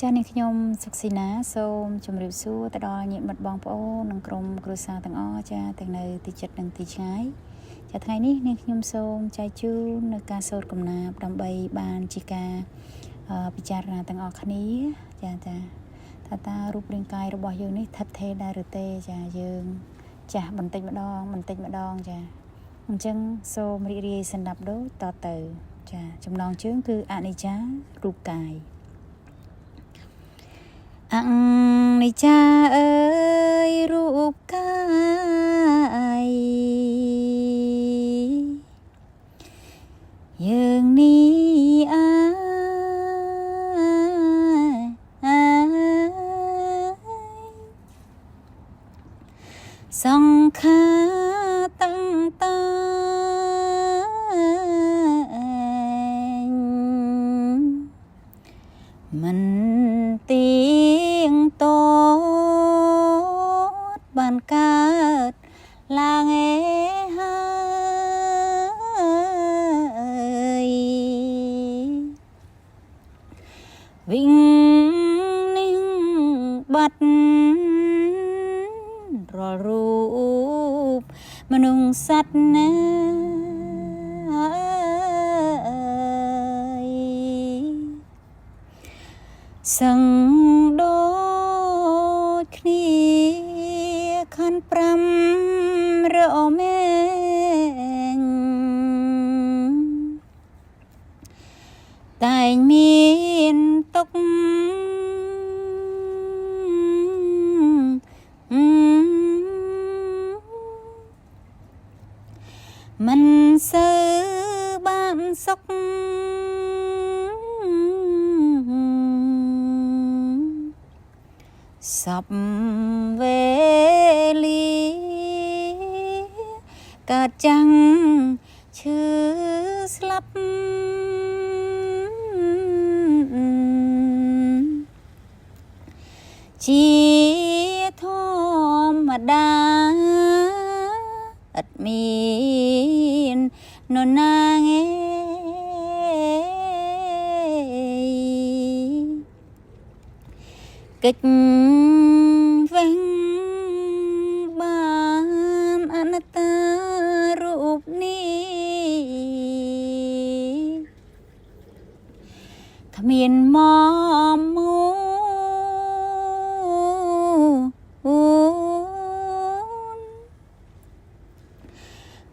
ចានេះខ្ញុំសុកស៊ីណាសូមជម្រាបសួរទៅដល់ញាតិមិត្តបងប្អូននិងក្រុមគ្រួសារទាំងអស់ចាទាំងនៅទីជិតនិងទីឆ្ងាយចាថ្ងៃនេះនាងខ្ញុំសូមចែកជូននៅការសូត្រកំណាព្យដើម្បីបានជាការពិចារណាទាំងអស់គ្នាចាថារូបរាងកាយរបស់យើងនេះថិតថេរដែរឬទេចាយើងចាស់បន្តិចម្ដងចាអញ្ចឹងសូមរីករាយស្ដាប់ដូចតទៅចាចំណងជើងគឺអនិច្ចារូបកាយអនិច្ចាអើយរូបកាយយើងនេះសង្ខារតាំងតាមិនទៀងតតបានកើតឡើងហើយវិញនឹងបាត់រាល់រូបមនុស្សសត្វណាសឹងដូចគ្នាខណ្ឌ5រមែងតែងមានទុកមិនសូវបានសុខសពវេលាកើតចាំងឈឺស្លាប់ជាធម្មតាអត់មាននរណាកិច្ចវិញបានអនត្តារូបនេះគ្មានមក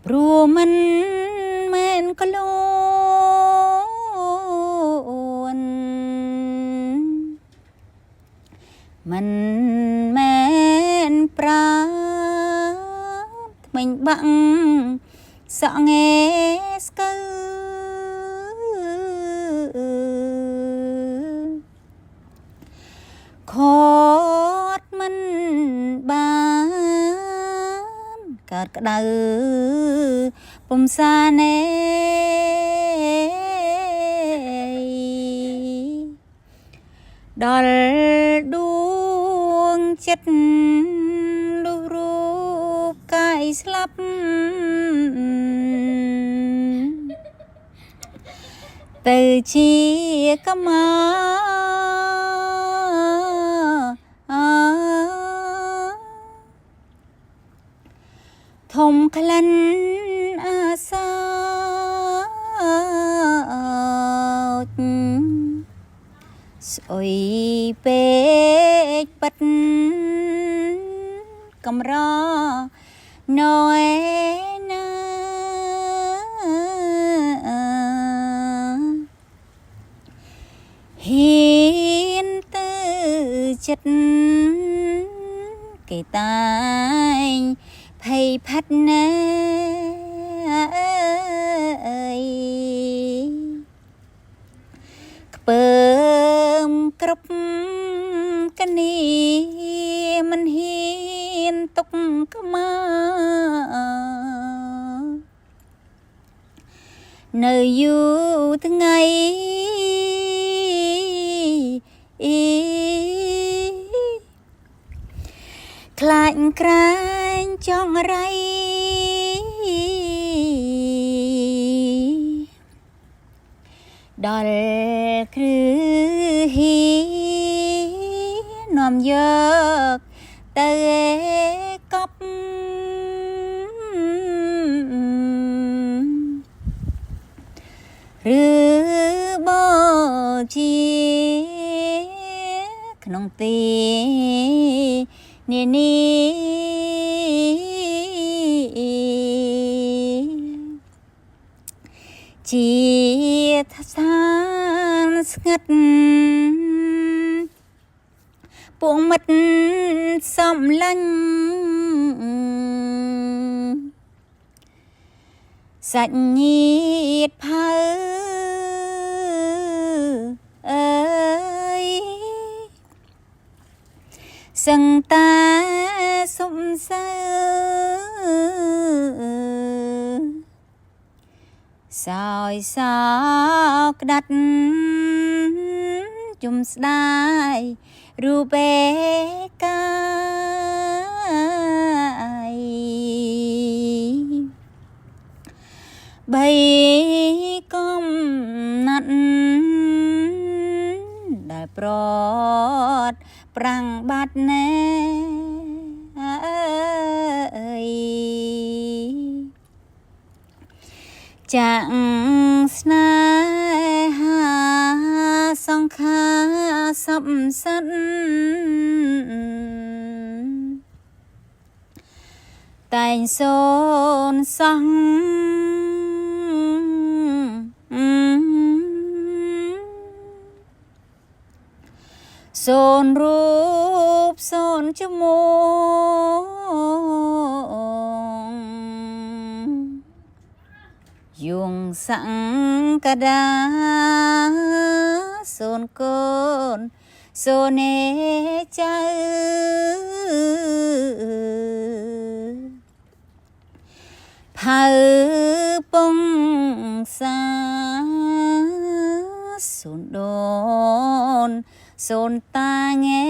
ព្រោះមិនមែនខ្លួនមិនមែនប្រាថ្មិញបាក់សក់ងេស្កើខត់មិនបានកើតក្តៅពុំសាណេដល់ដួងចិត្តលុះរូបកាយស្លាប់ទៅជាកម្មាធំក្លិនអាសាស្អុយពេកប៉ិតកំរណយណាហ៊ានទៅចិត្តគេតែងភ័យផាត់ណាខ្ពើមគ្រប់គ្នាមិនហ៊ានទុកក្មានៅយូរថ្ងៃខ្លាចក្រែងចង់រៃ ដល់គ្រឹះហ៊ា យកទៅកប់ឬបជាក្នុងទីនានីជាឋានស្ងាត់ពួកមិត្តសំឡាញ់សាច់ញាតិផៅអើយសឹងតាសុំសើសោយសោកក្តាត់ជុំស្ដាយរូបេកាយបីកំណាត់ដែលប្រត់ប្រាំងបាត់ណែចាក់ស្នេហាសង្ខាសពសិនតែងសូនសងសូនរូបសូនจมูกยุงสังกะดาសូនកូនសូនเอใจផៅពងសាសូនដូនសូនតាងែ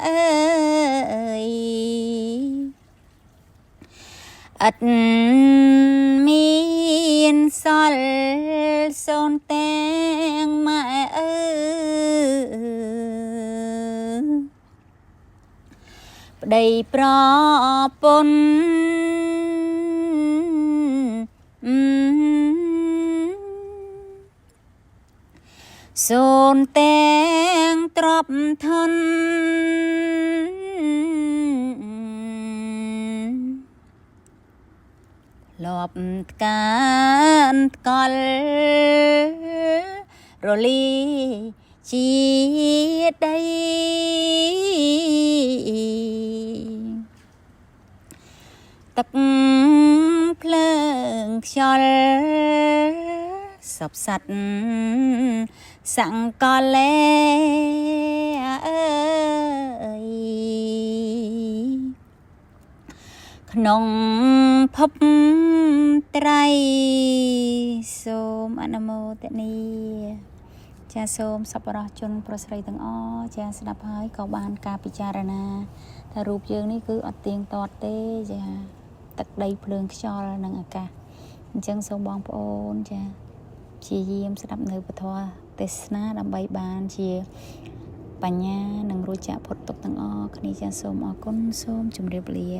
អើយអត់មានសល់សូនទាំងម៉ែអើប្តីប្រពន្ធសូនទាំងទ្រពធនលបកានកលរលីជាដីទឹកភ្លើងខ្យល់សពសัตว์សង្កលេអើយក្នុងភពត្រៃសូមអនុមោទនាចាសូមសប្បុរសជនប្រុសស្រីទាំងអស់ចាស្ដាប់ហើយក៏បានការពិចារណាថារូបយើងនេះគឺអត់ទៀងទាត់ទេចាទឹកដីភ្លើងខ្យល់និងអាកាសអញ្ចឹងសូមបងប្អូនចាព្យាយាមស្ដាប់នៅពធទេសនាដើម្បីបានជាបញ្ញានិងរួចចាកផុតទុក្ខទាំងអស់គ្នាចាសូមអរគុណសូមជម្រាបលា